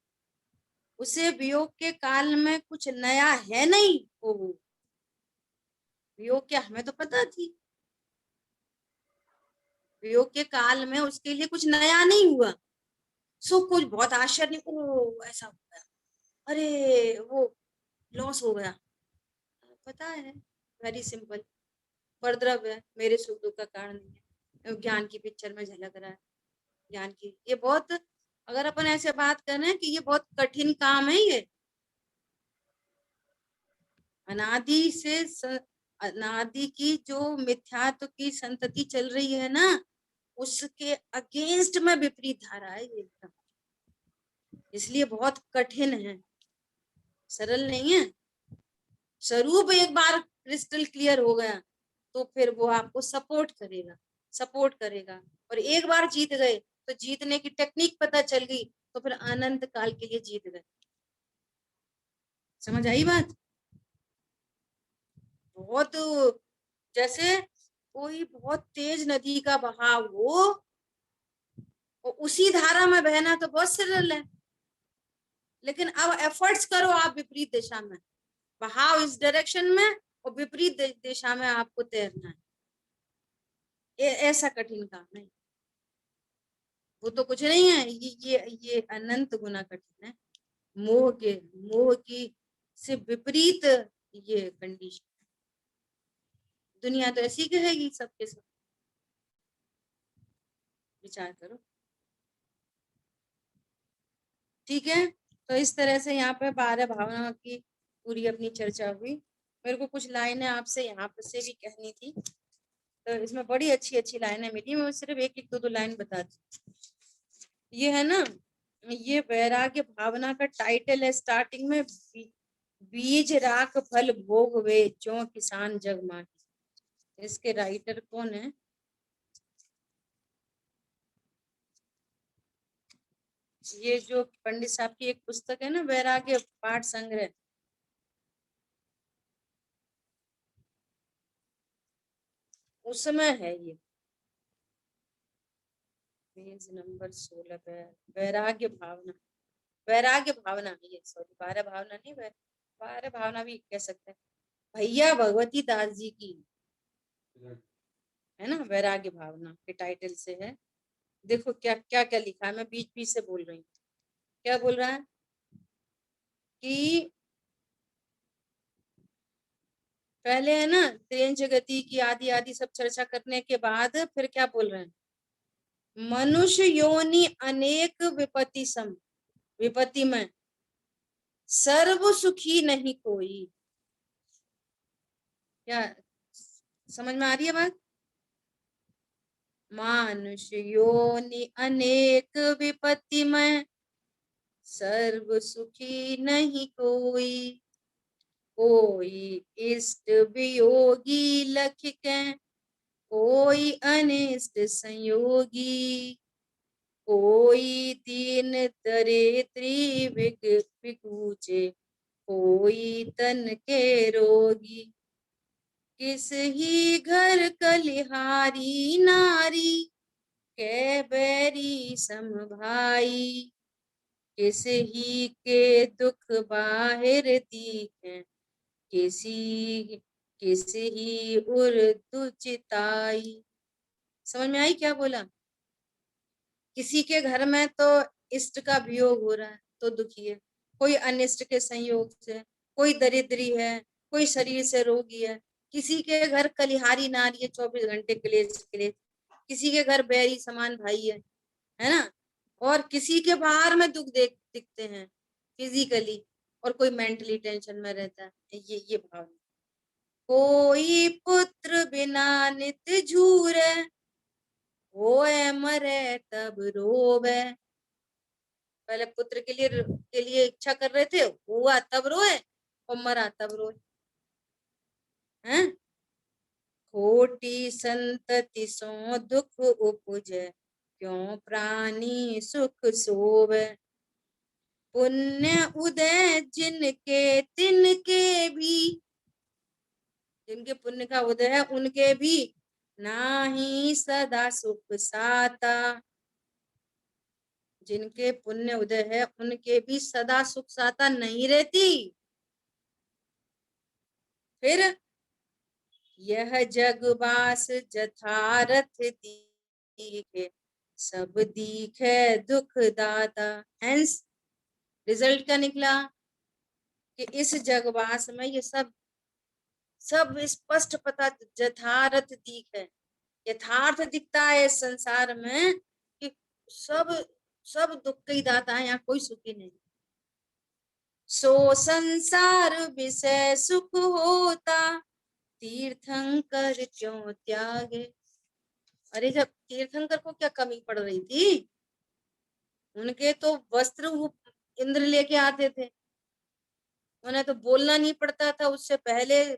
उसे वियोग के काल में कुछ नया है नहीं। ओ, वियोग क्या हमें तो पता थी, वियोग के काल में उसके लिए कुछ नया नहीं हुआ। सो कुछ बहुत आश्चर्य, ओ ऐसा हो गया, अरे वो लॉस हो गया, पता है, वेरी सिंपल, परद्रव्य है, मेरे सुख दुख का कारण नहीं है, ज्ञान की पिक्चर में झलक रहा है, ज्ञान की। ये बहुत, अगर अपन ऐसे बात कर रहे हैं कि ये बहुत कठिन काम है, ये अनादि से अनादि की जो मिथ्यात्व की संतति चल रही है ना, उसके अगेंस्ट में विपरीत धारा है ये एकदम, इसलिए बहुत कठिन है, सरल नहीं है। स्वरूप एक बार क्रिस्टल क्लियर हो गया तो फिर वो आपको सपोर्ट करेगा, सपोर्ट करेगा, और एक बार जीत गए तो जीतने की टेक्निक पता चल गई तो फिर अनंत काल के लिए जीत गए। समझ आई बात? बहुत, जैसे कोई बहुत तेज नदी का बहाव हो और उसी धारा में बहना तो बहुत सरल है, लेकिन अब एफर्ट्स करो आप विपरीत दिशा में, बहाव इस डायरेक्शन में और विपरीत दिशा में आपको तैरना है। ऐसा कठिन काम नहीं, वो तो कुछ नहीं है, ये अनंत गुना कठिन है। मोह की से विपरीत ये कंडीशन, दुनिया तो ऐसी कहेगी सबके सब, विचार करो। ठीक है, तो इस तरह से यहाँ पे 12 भावना की पूरी अपनी चर्चा हुई। मेरे को कुछ लाइनें आपसे यहाँ पे से भी कहनी थी, तो इसमें बड़ी अच्छी अच्छी लाइनें मिली, मैं सिर्फ एक एक दो लाइन बता दी। ये है ना, ये वैराग्य भावना का टाइटल है, स्टार्टिंग में बीज राख फल भोग वे जो किसान जग माही। इसके राइटर कौन है? ये जो पंडित साहब की एक पुस्तक है ना, वैराग्य पाठ संग्रह, उसमें है ये पेज नंबर 16 पे, वैराग्य भावना, वैराग्य भावना ये, सॉरी 12 भावना नहीं, 12 भावना भी कह सकते हैं, भैया भगवती दास जी की है ना, वैराग्य भावना के टाइटल से है देखो क्या क्या क्या लिखा है, मैं बीच बीच से बोल रही हूँ। क्या बोल रहा है कि पहले है ना त्रियंच गति की आदि आदि सब चर्चा करने के बाद फिर क्या बोल रहे हैं, मनुष्य योनि अनेक विपत्ति सम, विपत्ति में सर्व सुखी नहीं कोई। क्या समझ में आ रही है बात? मनुष्य योनि अनेक विपत्ति में सर्व सुखी नहीं कोई, कोई इष्ट वियोगी लख के कोई अनिष्ट संयोगी, कोई दीन दरे त्रिविकुचे कोई तन के रोगी, किस ही घर कलिहारी नारी के बैरी सम भाई, किस ही के दुख बाहिर दिखे किसी किसी ही उर्दू चिताई। समझ में आई क्या बोला? किसी के घर में तो इष्ट का वियोग हो रहा है तो दुखी है, कोई अनिष्ट के संयोग से, कोई दरिद्री है, कोई शरीर से रोगी है, किसी के घर कलिहारी नारी है 24 घंटे क्लेश, किसी के घर बैरी समान भाई है ना, और किसी के बाहर में दुख दिखते हैं फिजिकली, और कोई मेंटली टेंशन में रहता है। ये भाव, कोई पुत्र बिना नित झूरे होए मरे तब रोवे। पहले पुत्र के लिए इच्छा कर रहे थे, हुआ तब रोए, और मरा तब रोए हैं। खोटी संतति सो दुख उपजे क्यों प्राणी सुख सोवे, पुण्य उदय जिनके तिनके भी, जिनके पुण्य का उदय है उनके भी नाही सदा सुख साता, जिनके पुण्य उदय है उनके भी सदा सुख साता नहीं रहती। फिर यह जगबास जथारथ दीखे सब दीखे दुख दाता। हेंस रिजल्ट क्या निकला कि इस जगवास में ये सब स्पष्ट पता, यथार्थ दिख है, यथार्थ दिखता है इस संसार में कि सब सब दुख के ही दाता है, यहाँ कोई सुखी नहीं। सो संसार विषय सुख होता तीर्थंकर क्यों त्यागे। अरे जब तीर्थंकर को क्या कमी पड़ रही थी, उनके तो वस्त्र इंद्र लेके आते थे, उन्हें तो बोलना नहीं पड़ता था, उससे पहले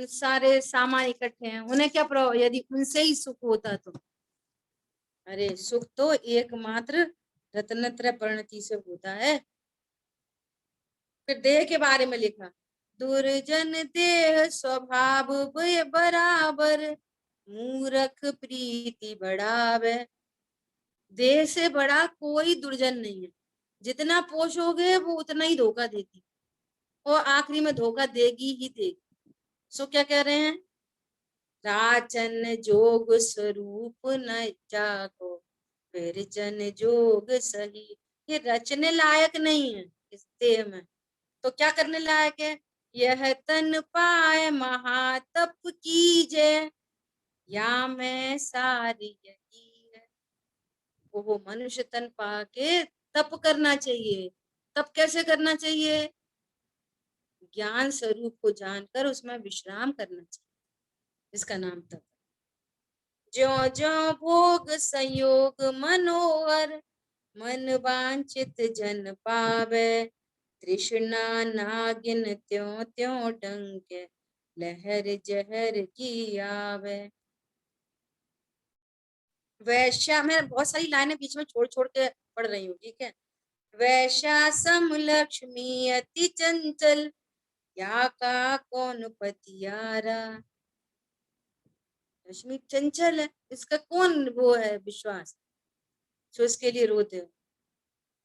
सारे सामान इकट्ठे हैं, उन्हें क्या प्रभाव यदि उनसे ही सुख होता तो। अरे सुख तो एकमात्र रत्नत्रय परिणति से होता है। फिर देह के बारे में लिखा, दुर्जन देह स्वभाव बराबर मूर्ख प्रीति बढ़ावे। देह से बड़ा कोई दुर्जन नहीं है, जितना पोषोगे वो उतना ही धोखा देगी, और आखिरी में धोखा देगी ही देगी। सो क्या कह रहे हैं, राचन जोग स्वरूप न जागो फिर जन जोग सही। ये रचने लायक नहीं है इस देह में, तो क्या करने लायक है, यह तन पाए महातप कीजे या मैं सारी यही है। वो मनुष्य तन पाके तप करना चाहिए। तप कैसे करना चाहिए, ज्ञान स्वरूप को जानकर उसमें विश्राम करना चाहिए, इसका नाम तप। ज्यो ज्यो भोग संयोग मनोहर मन वांछित जन पावे, तृष्णा नागिन त्यों त्यों डंके लहर जहर की आवे। वैश्या, मैं बहुत सारी लाइनें बीच में छोड़ छोड़ के पढ़ रही हूँ, ठीक है। वैश्या सम लक्ष्मी अति चंचल या का कौन पतियारा। लक्ष्मी चंचल है, इसका कौन वो है विश्वास, जो इसके लिए रोते हो।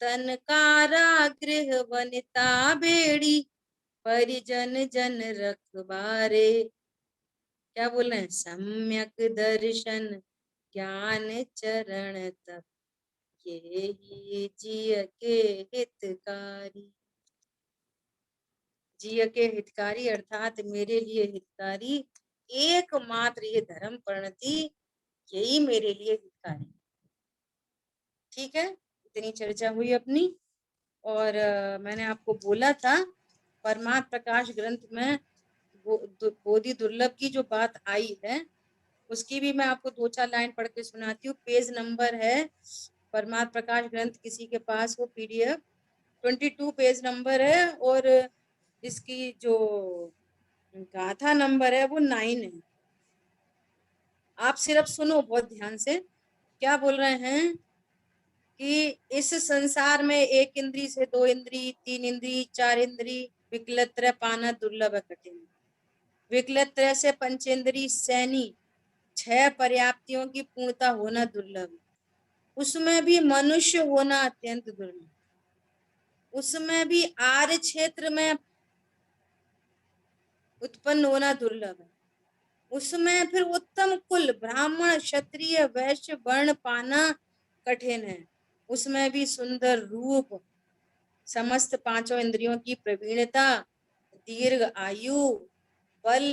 तन कारागृह वनिता बेड़ी परिजन जन रखबारे। क्या बोल रहे हैं, सम्यक दर्शन ज्ञान चरण तप, ये ही जिय के हितकारी। जिय के हितकारी अर्थात मेरे लिए हितकारी एकमात्र ये धर्म प्रणति, यही मेरे लिए हितकारी। ठीक है, इतनी चर्चा हुई अपनी। और मैंने आपको बोला था परमार्थ प्रकाश ग्रंथ में बोधि दुर्लभ की जो बात आई है उसकी भी मैं आपको 2-4 लाइन पढ़ के सुनाती हूँ। पेज नंबर है परमार्थ प्रकाश ग्रंथ, किसी के पास वो PDF 22 पेज नंबर है, और इसकी जो गाथा नंबर है वो 9 है। आप सिर्फ सुनो बहुत ध्यान से, क्या बोल रहे हैं कि इस संसार में 1 इंद्री से 2 इंद्री, 3 इंद्री, 4 इंद्री, विकलत्रय पाना दुर्लभ कठिन। विकलत्रय से पंचेंद्री सैनी 6 पर्याप्तियों की पूर्णता होना दुर्लभ, उसमें भी मनुष्य होना अत्यंत दुर्लभ, उसमें भी आर्य क्षेत्र में उत्पन्न होना दुर्लभ है, उसमें फिर उत्तम कुल ब्राह्मण क्षत्रिय वैश्य वर्ण पाना कठिन है, उसमें भी सुंदर रूप, समस्त 5 इंद्रियों की प्रवीणता, दीर्घ आयु, बल,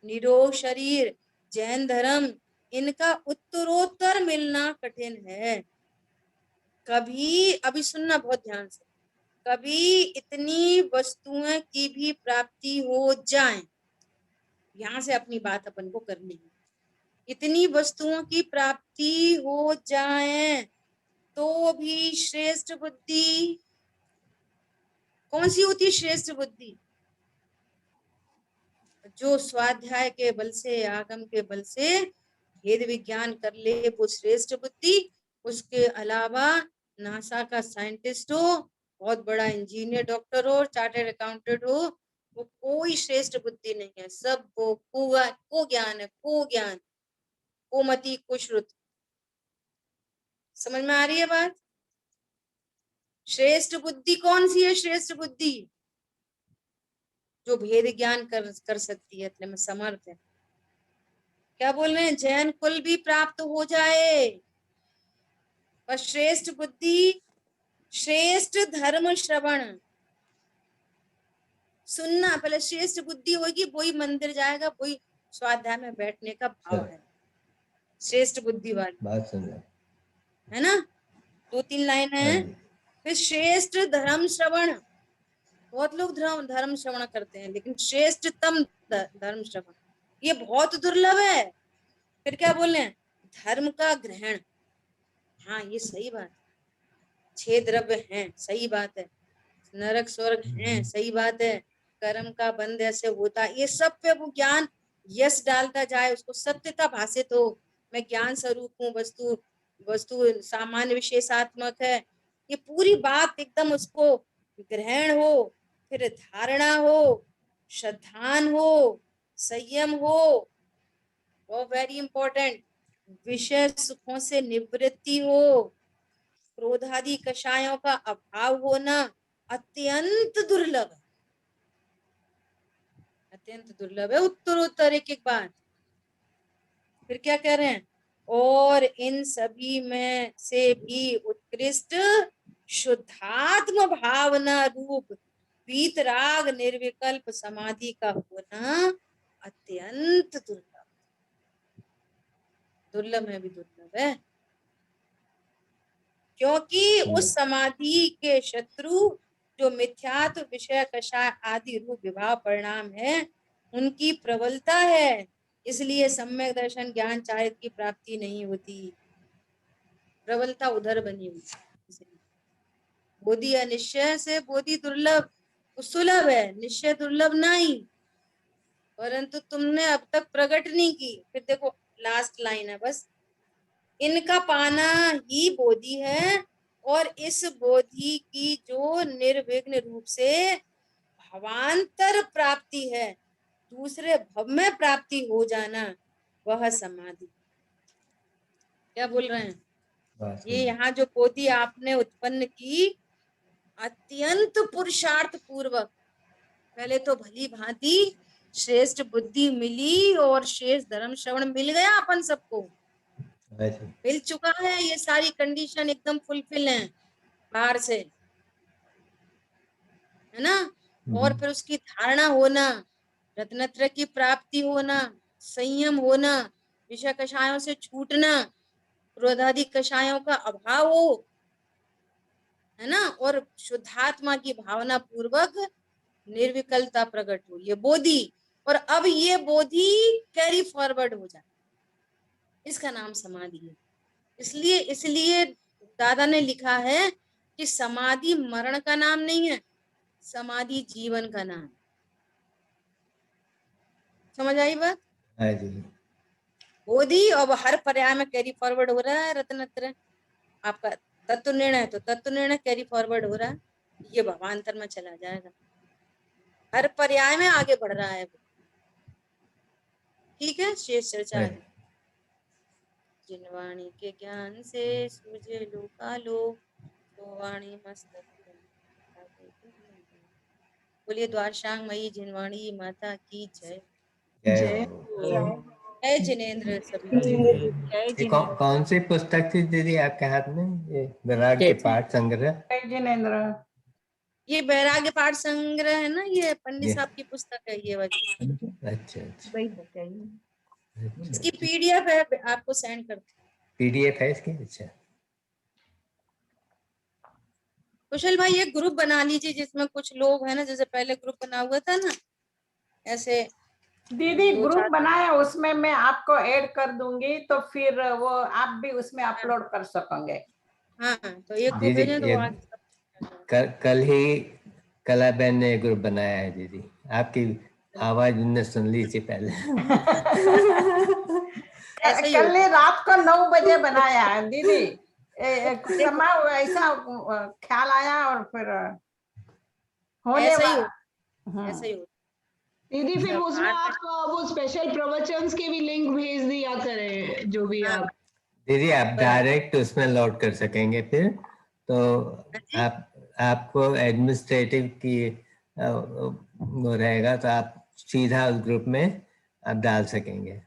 निरोग शरीर, जैन धर्म, इनका उत्तरोत्तर मिलना कठिन है। कभी, अभी सुनना बहुत ध्यान से, कभी इतनी वस्तुएं की भी प्राप्ति हो जाए, यहां से अपनी बात अपन को करनी है, इतनी वस्तुओं की प्राप्ति हो जाए तो भी श्रेष्ठ बुद्धि कौन सी होती है? श्रेष्ठ बुद्धि जो स्वाध्याय के बल से, आगम के बल से भेद विज्ञान कर ले, वो श्रेष्ठ बुद्धि। उसके अलावा नासा का साइंटिस्ट हो, बहुत बड़ा इंजीनियर डॉक्टर हो, चार्टर्ड अकाउंटेंट हो, वो कोई श्रेष्ठ बुद्धि नहीं है, सब वो को ज्ञान है, को ज्ञान, कोमति कुश्रुत। समझ में आ रही है बात? श्रेष्ठ बुद्धि कौन सी है? श्रेष्ठ बुद्धि जो भेद ज्ञान कर सकती है, इतने में समर्थ है। क्या बोल रहे हैं? जैन कुल भी प्राप्त हो जाए, पर श्रेष्ठ बुद्धि, श्रेष्ठ धर्म श्रवण सुनना, पहले श्रेष्ठ बुद्धि होगी, वही मंदिर जाएगा, वही स्वाध्याय में बैठने का भाव है, श्रेष्ठ बुद्धि वाली। बात सुंदर है ना? 2-3 लाइन है। फिर श्रेष्ठ धर्म श्रवण, बहुत लोग धर्म श्रवण करते हैं, लेकिन श्रेष्ठतम धर्म श्रवण ये बहुत दुर्लभ है। फिर क्या बोले हैं? धर्म का ग्रहण, हाँ ये सही बात, 6 द्रव्य हैं, सही बात है, नरक स्वर्ग हैं, सही बात है, कर्म का बंध ऐसे होता, ये सब पे वो ज्ञान यश डालता जाए, उसको सत्यता भाषित हो, मैं ज्ञान स्वरूप हूँ, वस्तु वस्तु सामान्य विशेषात्मक है, ये पूरी बात एकदम उसको ग्रहण हो, फिर धारणा हो, श्रद्धान हो, संयम हो, और वेरी इंपॉर्टेंट विषय सुखों से निवृत्ति हो, क्रोधादि कषायों का अभाव होना अत्यंत दुर्लभ है, अत्यंत दुर्लभ है। उत्तरोत्तर एक एक बात। फिर क्या कह रहे हैं? और इन सभी में से भी उत्कृष्ट शुद्धात्म भावना रूप वीतराग निर्विकल्प समाधि का होना अत्यंत दुर्लभ, दुर्लभ में भी दुर्लभ है, क्योंकि उस समाधि के शत्रु जो मिथ्यात्व विषय कषाय आदि रूप विभाव परिणाम है, उनकी प्रबलता है, इसलिए सम्यक दर्शन ज्ञान चारित्र की प्राप्ति नहीं होती, प्रबलता उधर बनी हुई। बोधि अनिश्चय से बोधि दुर्लभ सुलभ है, निश्चय दुर्लभ नहीं, परंतु तुमने अब तक प्रकट नहीं की। फिर देखो लास्ट लाइन है बस, इनका पाना ही बोधि है, और इस बोधि की जो निर्विघ्न रूप से भवांतर प्राप्ति है, दूसरे भव में प्राप्ति हो जाना, वह समाधि। क्या बोल रहे हैं? ये यहाँ जो बोधि आपने उत्पन्न की, अत्यंत पुरुषार्थ पूर्वक, पहले तो भली भांति श्रेष्ठ बुद्धि मिली और श्रेष्ठ धर्म श्रवण मिल गया अपन सबको, हाँ जी। मिल चुका है, ये सारी कंडीशन एकदम फुलफिल है बाहर से, है ना। और फिर उसकी धारणा होना, रत्नत्रय की प्राप्ति होना, संयम होना, विषय कषायों से छूटना, क्रोधादि कषायों का अभाव हो, है ना, और शुद्धात्मा की भावना पूर्वक निर्विकलता प्रकट हो, ये बोधि। और अब ये बोधि कैरी फॉरवर्ड हो जाए, इसका नाम समाधि है। इसलिए इसलिए दादा ने लिखा है कि समाधि मरण का नाम नहीं है, समाधि जीवन का नाम। समझ आई बात? हाँ जी। बोधि अब हर पर्याय में कैरी फॉरवर्ड हो रहा है रत्नत्रय। आपका तत्व निर्णय है तो तत्व निर्णय कैरी फॉरवर्ड हो रहा है, ये भावांतर में चला जाएगा, हर पर्याय में आगे बढ़ रहा है वो। ठीक है, शेष चर्चा हाँ है। जिनवाणी के ज्ञान से सूझे लोकालो, तो वाणी मस्तक बोलिए द्वारशांग मई जिनवाणी माता की जय। जय जय हो। जय जिनेन्द्र सभी। जय ये कौन सी पुस्तक थी दीदी आपके हाथ में, ये वैराग्य पाठ संग्रह? जिनेन्द्र। ये वैराग्य पाठ संग्रह है ना, ये पंडित ये साहब की पुस्तक है ये वाली। अच्छा अच्छा वही बताइए। अच्छा। इसकी पीडीएफ है, आपको सेंड करती हूँ। पीडीएफ है इसकी? अच्छा। कुशल भाई एक ग्रुप बना लीजिए जिसमें कुछ लोग है ना, जैसे पहले ग्रुप बना हुआ था ना, ऐसे दीदी दो ग्रुप चार। बनाया, उसमें मैं आपको ऐड कर दूंगी, तो फिर वो आप भी उसमें अपलोड कर सकोगे। हाँ तो एक को दीदी भेजें तो ये वहाँ सब। कला बहन ने ग्रुप बनाया है दीदी, आपकी आवाज उनने सुन ली थी पहले। ऐसा ही कल होता रात को 9 बजे बनाया है दीदी। कुछ है। देखो समय ऐसा ख्याल आया और फिर होने ऐसा ही वाला। होता, ऐसा ही होता। दीदी फिर सब उसमें बाहर आप वो स्पेशल प्रवचंस के भी लिंक भेज दिया करें, जो भी हाँ, आप। दीदी आप बराबर। डायरेक्ट उसमें लोड कर सकेंगे फिर तो। हाँ जी, आपको एडमिनिस्ट्रेटिव की वो रहेगा, तो आप सीधा उस ग्रुप में आप डाल सकेंगे।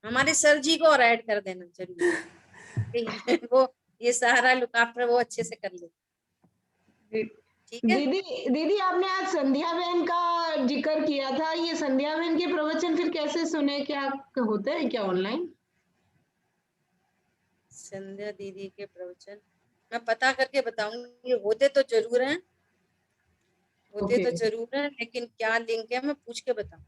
हमारे सर जी को और ऐड कर देना जरूर। वो ये सारा लुक आफ्टर वो अच्छे से कर ले। ठीक है। दीदी दीदी आपने आज संध्या बहन का जिक्र किया था, ये संध्या बहन के प्रवचन फिर कैसे सुने, क्या होते हैं क्या ऑनलाइन? संध्या दीदी के प्रवचन मैं पता करके बताऊंगी, होते तो जरूर हैं, होते ओके। तो जरूर हैं, लेकिन क्या लिंक है मैं पूछ के बताऊंगी।